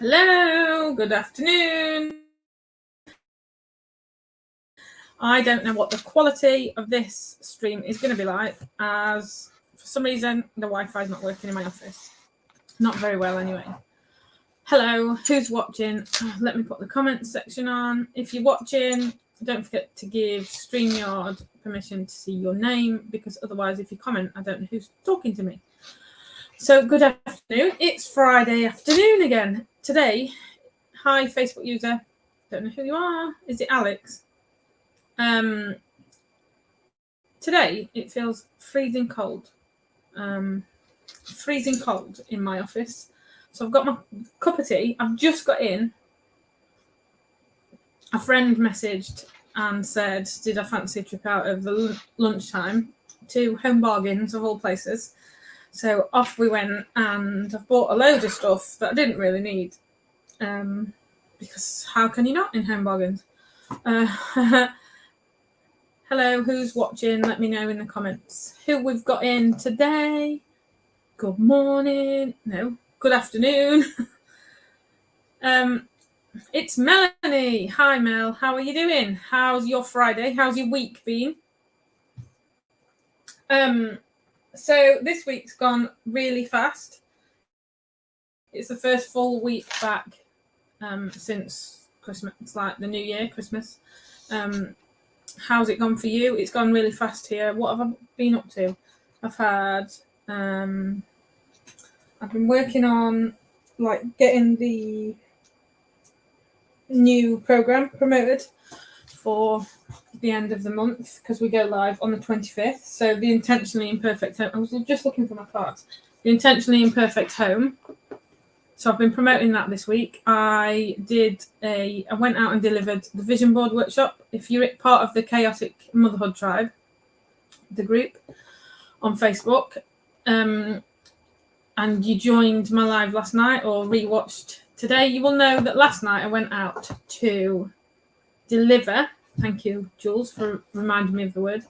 Hello, good afternoon. I don't know what the quality of this stream is going to be like, as for some reason the Wi-Fi is not working in my office. Not very well anyway. Hello, who's watching? Let me put the comments section on. If you're watching, don't forget to give StreamYard permission to see your name, because otherwise if you comment, I don't know who's talking to me. So good afternoon. It's Friday afternoon again. Today, hi Facebook user. Don't know who you are. Is it Alex? Today it feels freezing cold. Freezing cold in my office. So I've got my cup of tea. I've just got in. A friend messaged and said, did I fancy a trip out of the lunchtime to Home Bargains of all places? So off we went, and I've bought a load of stuff that I didn't really need. Because how can you not in Home Bargains? Hello, who's watching? Let me know in the comments who we've got in today. Good morning. No, good afternoon. It's Melanie. Hi, Mel. How are you doing? How's your Friday? How's your week been? So this week's gone really fast. It's the first full week back since Christmas. It's like the New Year, Christmas. How's it gone for you? It's gone really fast here. What have I been up to? I've been working on getting the new program promoted for the end of the month, because we go live on the 25th. So the Intentionally Imperfect Home. I was just looking for my cards. The Intentionally Imperfect Home. So I've been promoting that this week. I went out and delivered the vision board workshop. If you're part of the Chaotic Motherhood Tribe, the group on Facebook, and you joined my live last night or rewatched today, you will know that last night I went out to deliver, thank you, Jules, for reminding me of the word,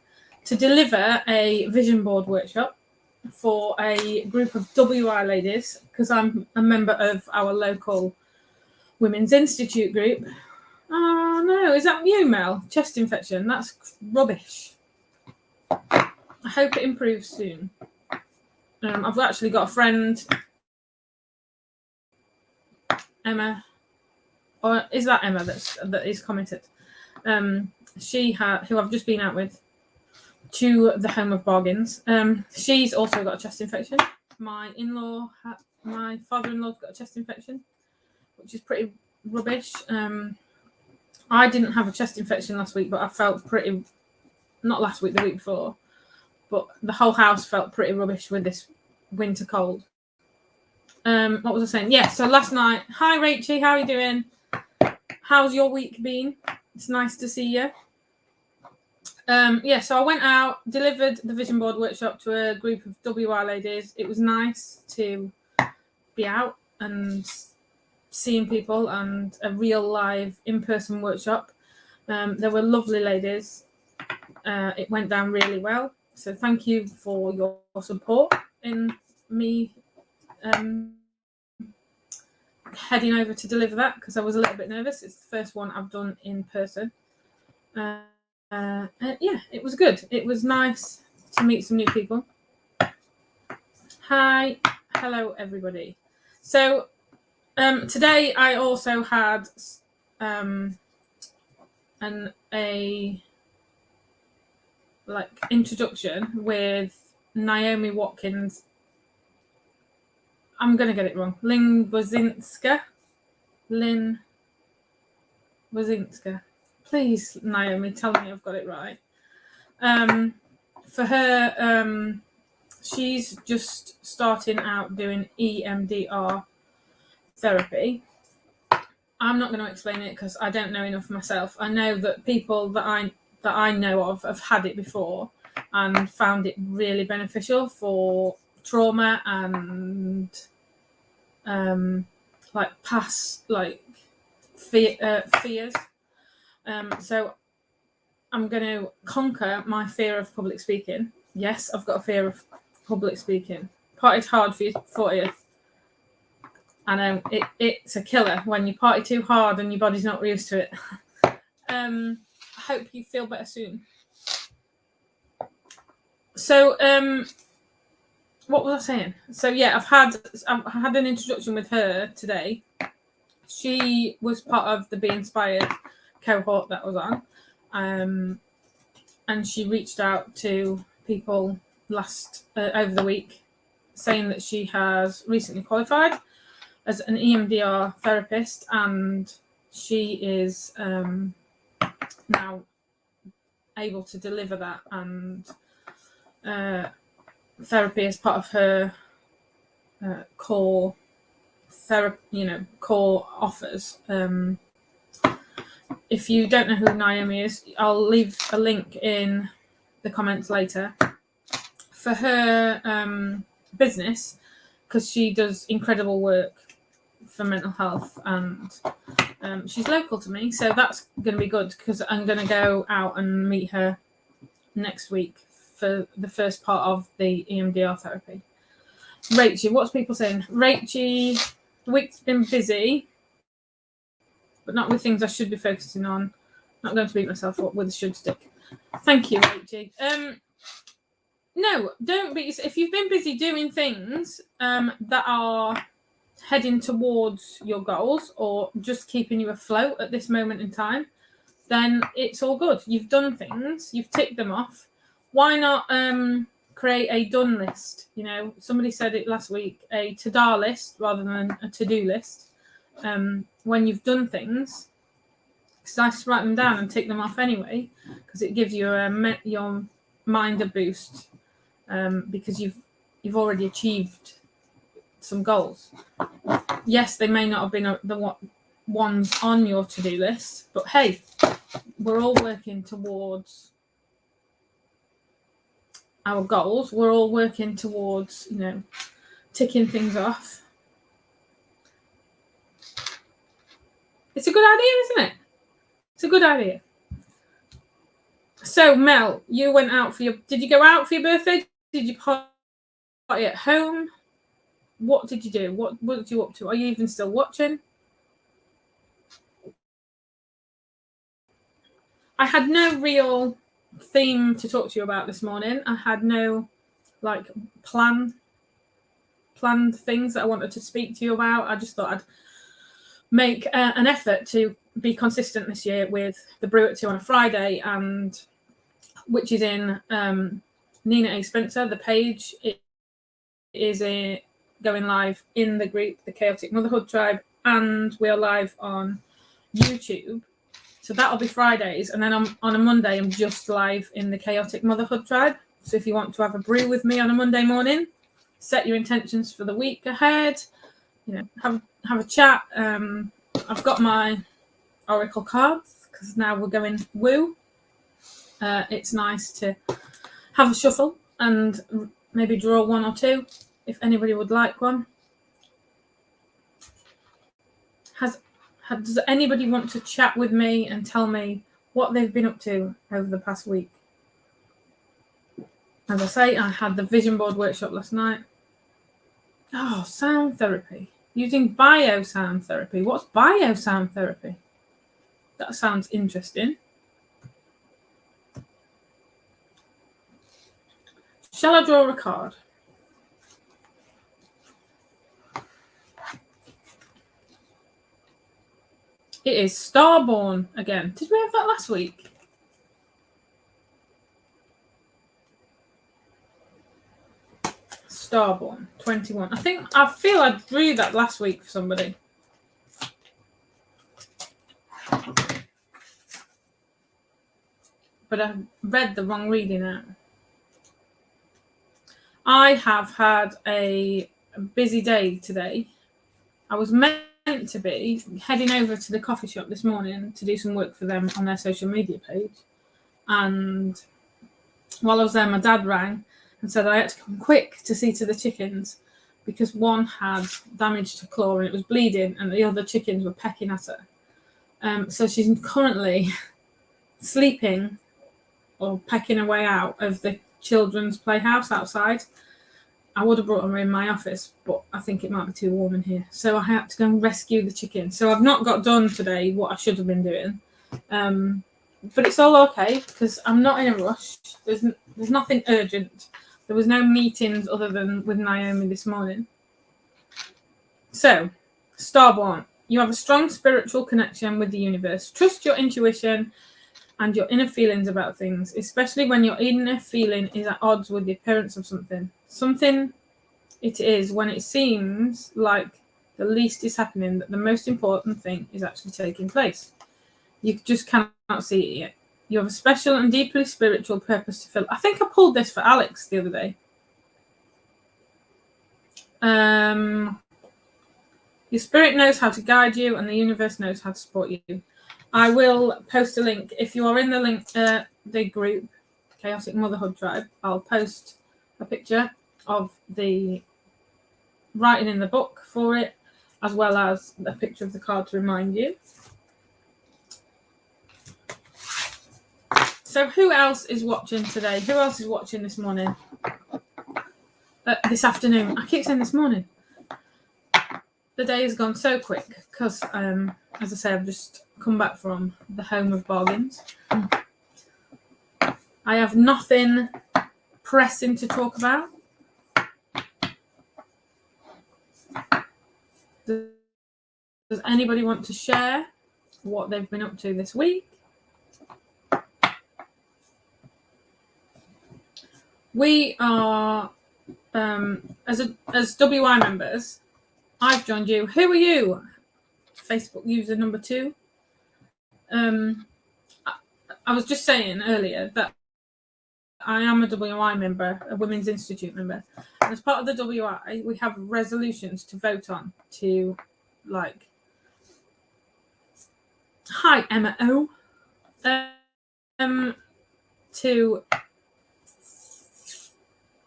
to deliver a vision board workshop for a group of WI ladies, because I'm a member of our local Women's Institute group. Oh no, is that you, Mel? Chest infection, that's rubbish. I hope it improves soon. I've actually got a friend, Emma, or is that Emma that is commented? Who I've just been out with to the Home of Bargains. She's also got a chest infection. My father-in-law's got a chest infection, which is pretty rubbish. I didn't have a chest infection last week, but I felt not last week, the week before, but the whole house felt pretty rubbish with this winter cold. What was I saying? Yeah, so last night, hi Rachie, how are you doing? How's your week been? It's nice to see you. So I went out, delivered the vision board workshop to a group of WI ladies. It was nice to be out and seeing people, and a real live in-person workshop. There were lovely ladies. It went down really well. So thank you for your support in me heading over to deliver that, because I was a little bit nervous. It's the first one I've done in person. It was good. It was nice to meet some new people. Hi, hello everybody. So today I also had introduction with Naomi Watkins. I'm gonna get it wrong. Lynn Wazinska. Please, Naomi, tell me I've got it right. For her, she's just starting out doing EMDR therapy. I'm not going to explain it because I don't know enough myself. I know that people that I know of have had it before and found it really beneficial for trauma and past fears. So I'm going to conquer my fear of public speaking. Yes, I've got a fear of public speaking. It's hard for you. I know it's a killer when you party too hard and your body's not used to it. I hope you feel better soon. So, what was I saying? So yeah, I've had an introduction with her today. She was part of the Be Inspired cohort that I was on, and she reached out to people over the week, saying that she has recently qualified as an EMDR therapist, and she is now able to deliver that and therapy as part of her core therapy, core offers. If you don't know who Naomi is, I'll leave a link in the comments later for her business, because she does incredible work for mental health, and she's local to me, so that's going to be good, because I'm going to go out and meet her next week for the first part of the EMDR therapy. Rachie, what's people saying? Rachie, the week's been busy, but not with things I should be focusing on. Not going to beat myself up with a should stick. Thank you, Rachie. No, don't be. If you've been busy doing things that are heading towards your goals or just keeping you afloat at this moment in time, then it's all good. You've done things, you've ticked them off. Why not create a done list? Somebody said it last week, a to-do list rather than a to-do list. When you've done things, it's nice to write them down and tick them off anyway, because it gives you your mind a boost, because you've already achieved some goals. Yes, they may not have been the ones on your to-do list, but hey, we're all working towards our goals. We're all working towards, ticking things off. It's a good idea, isn't it? It's a good idea. So, Mel, you went out did you go out for your birthday? Did you party at home? What did you do? What did you up to? Are you even still watching? I had no real theme to talk to you about this morning. I had no planned things that I wanted to speak to you about. I just thought I'd make an effort to be consistent this year with the Brew at 2 on a Friday, and which is in Nina A. Spencer. The page is going live in the group, the Chaotic Motherhood Tribe, and we're live on YouTube. So that'll be Fridays, and then on a Monday I'm just live in the Chaotic Motherhood Tribe. So if you want to have a brew with me on a Monday morning, set your intentions for the week ahead, have a chat. I've got my oracle cards because now we're going woo. It's nice to have a shuffle and maybe draw one or two if anybody would like one. Does anybody want to chat with me and tell me what they've been up to over the past week? As I say, I had the vision board workshop last night. Oh, sound therapy. Using biosound therapy. What's biosound therapy? That sounds interesting. Shall I draw a card? It is Starborn again. Did we have that last week? Starborn 21. I feel I drew that last week for somebody. But I read the wrong reading out. I have had a busy day today. I was meant to be heading over to the coffee shop this morning to do some work for them on their social media page. And while I was there, my dad rang and said I had to come quick to see to the chickens because one had damage to claw and it was bleeding and the other chickens were pecking at her. So she's currently sleeping or pecking her way out of the children's playhouse outside. I would have brought them in my office, but I think it might be too warm in here. So I had to go and rescue the chicken. So I've not got done today what I should have been doing. But it's all okay because I'm not in a rush. There's nothing urgent. There was no meetings other than with Naomi this morning. So, Starborn, you have a strong spiritual connection with the universe. Trust your intuition and your inner feelings about things, especially when your inner feeling is at odds with the appearance of something. Something it is when it seems like the least is happening, that the most important thing is actually taking place. You just cannot see it yet. You have a special and deeply spiritual purpose to fill. I think I pulled this for Alex the other day. Your spirit knows how to guide you, and the universe knows how to support you. I will post a link. If you are in the link, the group, Chaotic Motherhood Tribe, I'll post a picture of the writing in the book for it, as well as a picture of the card to remind you. So who else is watching today? Who else is watching this morning? This afternoon. I keep saying this morning. The day has gone so quick because, as I say, I've just come back from the home of bargains. I have nothing pressing to talk about. Does anybody want to share what they've been up to this week? We are, as WI members, I've joined you. Who are you? Facebook user number 2. I was just saying earlier that I am a WI member, a Women's Institute member. And as part of the WI, we have resolutions to vote on to, like, hi, Emma O. To,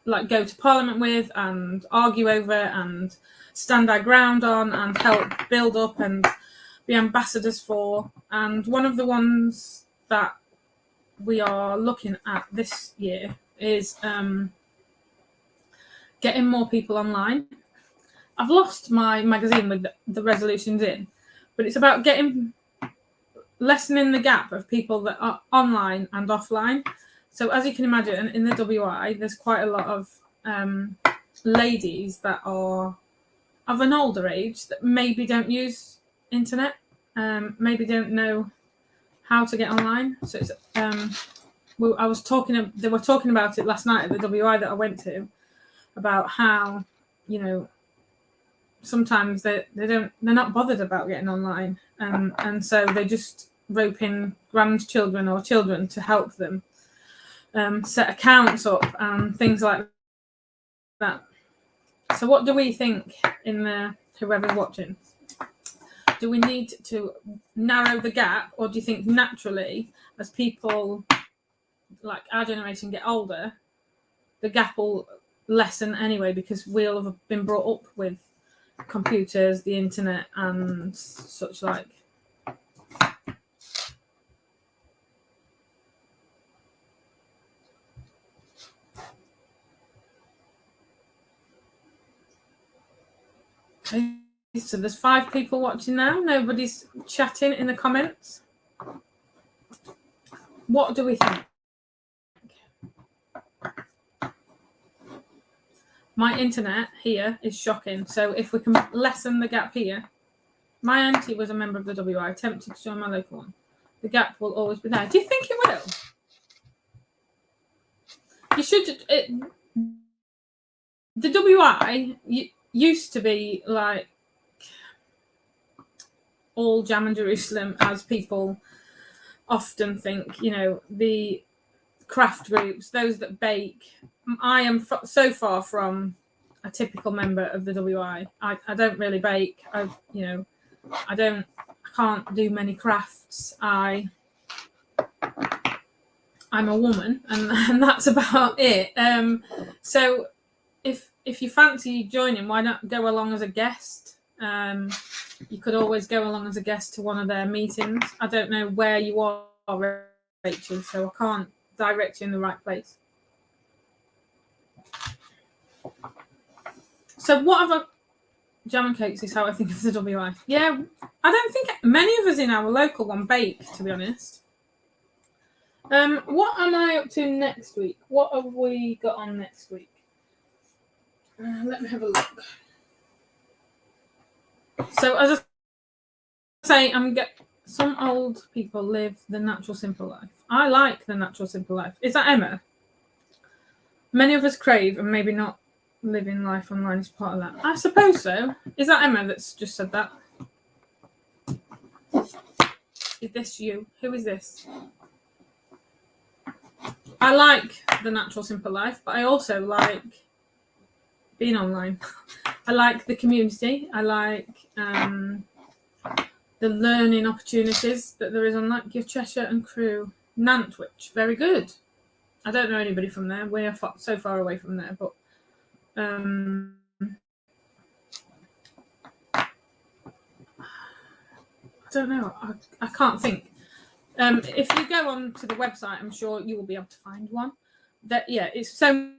like, go to Parliament with and argue over and stand our ground on and help build up and be ambassadors for. And one of the ones that we are looking at this year is getting more people online. I've lost my magazine with the resolutions in, but it's about lessening the gap of people that are online and offline. So as you can imagine, in the WI, there's quite a lot of ladies that are of an older age that maybe don't use internet, maybe don't know how to get online. So it's, they were talking about it last night at the WI that I went to, about how, you know, sometimes they're not bothered about getting online, and so they just rope in grandchildren or children to help them set accounts up and things like that. So what do we think in whoever's watching? Do we need to narrow the gap, or do you think naturally, as people like our generation get older, the gap will lessen anyway, because we'll have been brought up with computers, the internet, and such like? Okay, so there's 5 people watching now. Nobody's chatting in the comments. What do we think? My internet here is shocking. So if we can lessen the gap here. My auntie was a member of the WI, tempted to join my local one. The gap will always be there. Do you think it will? You should. The WI used to be like all Jam and Jerusalem, as people often think. You know, the craft groups, those that bake. I am so far from a typical member of the WI. I don't really bake. I can't do many crafts. I'm a woman, and that's about it. So if you fancy joining, why not go along as a guest? You could always go along as a guest to one of their meetings. I don't know where you are, Rachel, so I can't direct you in the right place. So whatever jam and cakes is how I think of the WI. Yeah, I don't think many of us in our local one bake, to be honest. What am I up to next week? What have we got on next week? Let me have a look. So as I say, some old people live the natural simple life. I like the natural simple life. Is that Emma? Many of us crave and maybe not living life online is part of that. I suppose so. Is that Emma that's just said that? Is this you? Who is this? I like the natural simple life, but I also like being online. I like the community. I like the learning opportunities that there is on that. Give Cheshire and Crew. Nantwich. Very good. I don't know anybody from there. We are so far away from there, but I don't know. I can't think. If you go on to the website, I'm sure you will be able to find one. It's so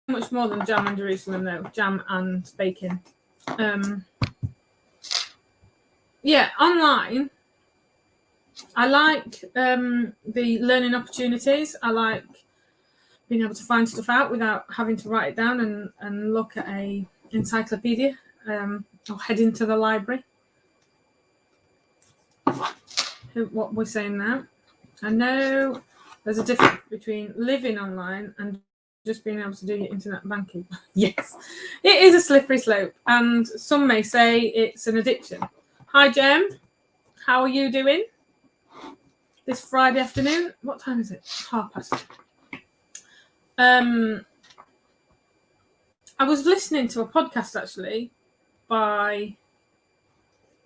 much more than jam and Jerusalem, though. Jam and baking. Online. I like the learning opportunities. I like being able to find stuff out without having to write it down and look at a encyclopedia or head into the library. What we're saying now. I know there's a difference between living online and just being able to do your internet banking. Yes, it is a slippery slope, and some may say it's an addiction. Hi, Jem. How are you doing this Friday afternoon? What time is it? 1:30. I was listening to a podcast actually by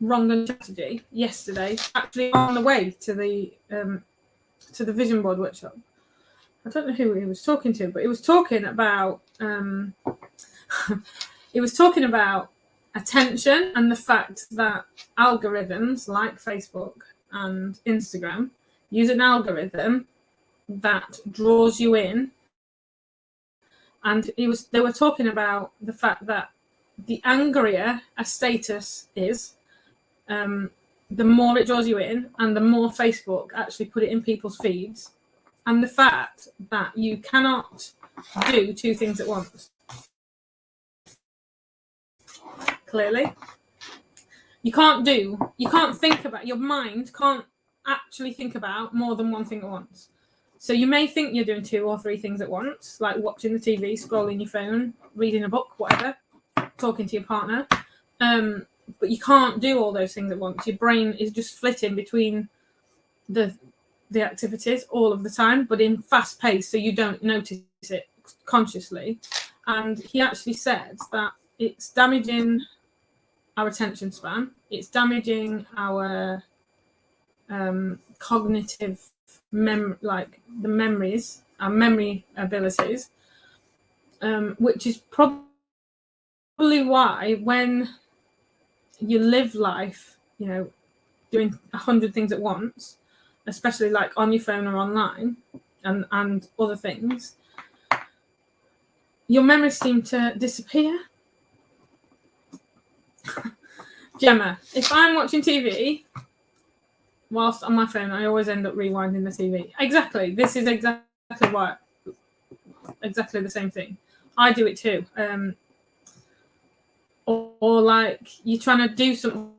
Wrong Strategy yesterday, actually on the way to the vision board workshop. I don't know who he was talking to, but he was talking about attention and the fact that algorithms like Facebook and Instagram use an algorithm that draws you in. And they were talking about the fact that the angrier a status is, the more it draws you in, and the more Facebook actually put it in people's feeds. And the fact that you cannot do two things at once. Clearly. You can't think about, your mind can't actually think about more than one thing at once. So you may think you're doing two or three things at once, like watching the TV, scrolling your phone, reading a book, whatever, talking to your partner. But you can't do all those things at once. Your brain is just flitting between the activities all of the time, but in fast pace, so you don't notice it consciously. And he actually said that it's damaging our attention span. It's damaging our cognitive like the memories, our memory abilities, which is probably why when you live life, doing 100 things at once, especially like on your phone or online and other things, your memories seem to disappear. Gemma, if I'm watching TV whilst on my phone, I always end up rewinding the TV. Exactly. This is exactly the same thing. I do it too. Or like you're trying to do something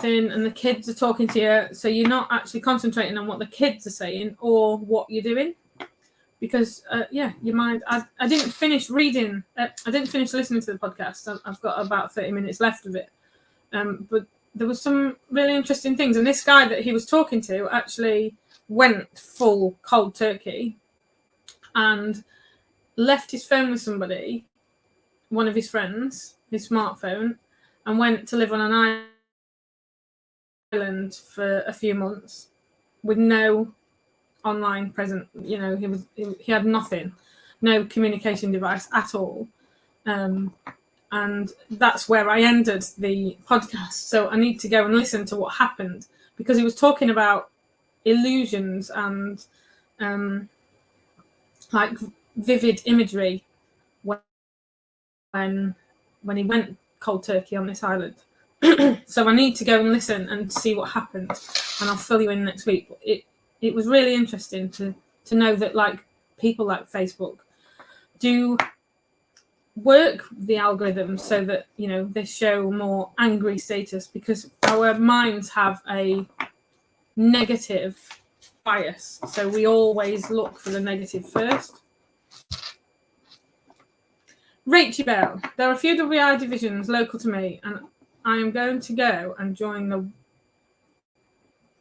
and the kids are talking to you, so you're not actually concentrating on what the kids are saying or what you're doing. Because your mind. I didn't finish reading. I didn't finish listening to the podcast. I've got about 30 minutes left of it. But there was some really interesting things, and this guy that he was talking to actually went full cold turkey and left his phone with somebody, one of his friends, his smartphone, and went to live on an island for a few months with no online present. He had nothing, no communication device at all. And that's where I ended the podcast. So I need to go and listen to what happened, because he was talking about illusions and like vivid imagery when when he went cold turkey on this island. So I need to go and listen and see what happened, and I'll fill you in next week. It was really interesting to know that like people like Facebook do work the algorithm so that, you know, they show more angry status, because our minds have a negative bias, so we always look for the negative first. Rachel Bell, there are a few WI divisions local to me, and I am going to go and join the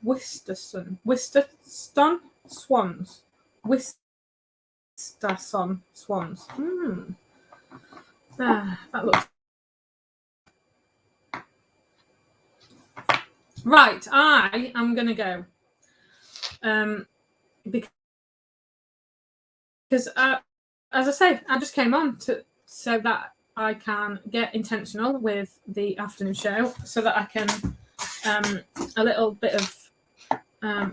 Wisterston Swans. Wisterson Swans. That looks right. I am going to go because as I say, I just came on so that I can get intentional with the afternoon show, so that I can a little bit of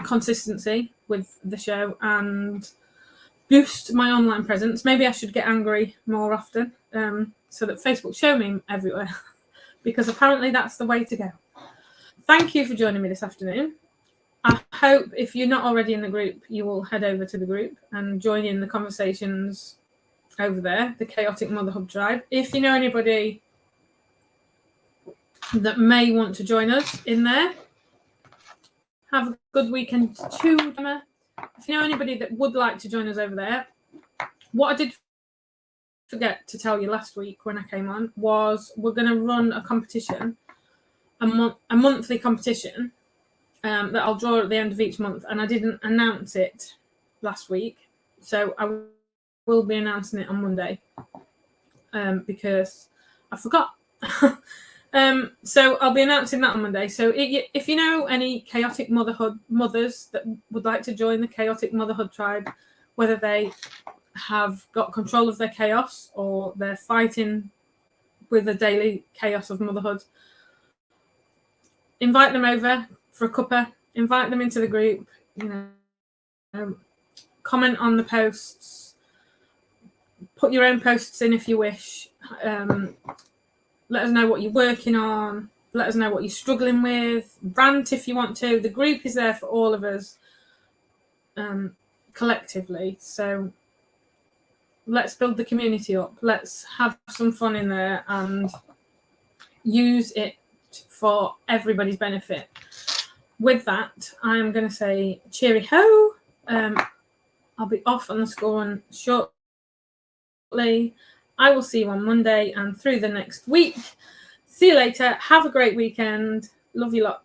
consistency with the show and boost my online presence. Maybe I should get angry more often, so that Facebook show me everywhere, because apparently that's the way to go. Thank you for joining me this afternoon. I hope if you're not already in the group, you will head over to the group and join in the conversations over there, the Chaotic Motherhood Tribe. If you know anybody that may want to join us in there, have a good weekend too, Gemma. If you know anybody that would like to join us over there, what I did forget to tell you last week when I came on was we're going to run a competition, a monthly competition that I'll draw at the end of each month, and I didn't announce it last week, so I will be announcing it on Monday because I forgot. So I'll be announcing that on Monday. So if you know any chaotic mothers that would like to join the Chaotic Motherhood Tribe, whether they have got control of their chaos or they're fighting with the daily chaos of motherhood, invite them over for a cuppa, invite them into the group, you know, comment on the posts, put your own posts in if you wish. Let us know what you're working on. Let us know what you're struggling with. Rant if you want to. The group is there for all of us collectively. So let's build the community up. Let's have some fun in there and use it for everybody's benefit. With that, I'm going to say cheery ho. I'll be off on the school run shortly. I will see you on Monday and through the next week. See you later. Have a great weekend. Love you lots.